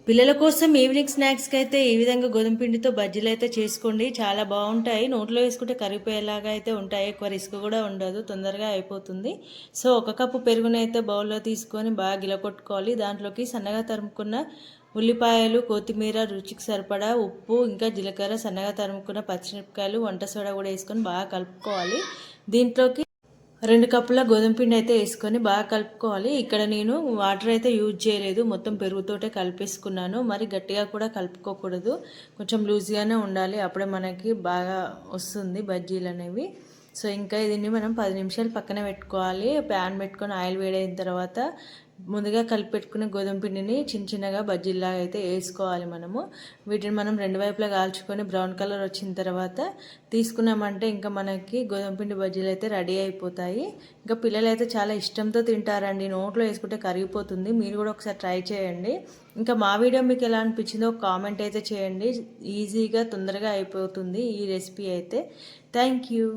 పిల్లల కోసం ఈవినింగ్ స్నాక్స్కి అయితే ఈ విధంగా గోధుమ పిండితో బజ్జీలు అయితే చేసుకోండి. చాలా బాగుంటాయి. నోట్లో వేసుకుంటే కరిగిపోయేలాగా అయితే ఉంటాయి. ఎక్కువ రిస్క్ కూడా ఉండదు, తొందరగా అయిపోతుంది. సో 1 కప్పు పెరుగునైతే బౌల్లో తీసుకొని బాగా గిలకొట్టుకోవాలి. దాంట్లోకి సన్నగా తరుముకున్న ఉల్లిపాయలు, కొత్తిమీర, రుచికి సరిపడా ఉప్పు, ఇంకా జీలకర్ర, సన్నగా తరుముకున్న పచ్చిమిరపకాయలు, వంట సోడా కూడా వేసుకొని బాగా కలుపుకోవాలి. దీంట్లోకి 2 కప్పుల గోధుమ పిండి అయితే వేసుకొని బాగా కలుపుకోవాలి. ఇక్కడ నేను వాటర్ అయితే యూజ్ చేయలేదు, మొత్తం పెరుగుతోటే కలిపేసుకున్నాను. మరి గట్టిగా కూడా కలుపుకోకూడదు, కొంచెం లూజ్గానే ఉండాలి. అప్పుడే మనకి బాగా వస్తుంది బజ్జీలు అనేవి. సో ఇంకా దీన్ని మనం 10 నిమిషాలు పక్కన పెట్టుకోవాలి. ప్యాన్ పెట్టుకొని ఆయిల్ వేడైన తర్వాత ముందుగా కలిపి పెట్టుకున్న గోధుమ పిండిని చిన్నగా బజ్జీల్లాగా అయితే వేసుకోవాలి. వీటిని మనం 2 వైపులా కాల్చుకొని బ్రౌన్ కలర్ వచ్చిన తర్వాత తీసుకున్నామంటే ఇంకా మనకి గోధుమ పిండి బజ్జీలు అయితే రెడీ అయిపోతాయి. ఇంకా పిల్లలు అయితే చాలా ఇష్టంతో తింటారండి, నోట్లో వేసుకుంటే కరిగిపోతుంది. మీరు కూడా ఒకసారి ట్రై చేయండి. ఇంకా మా వీడియో మీకు ఎలా అనిపించిందో కామెంట్ అయితే చేయండి. ఈజీగా తొందరగా అయిపోతుంది ఈ రెసిపీ అయితే. Thank you.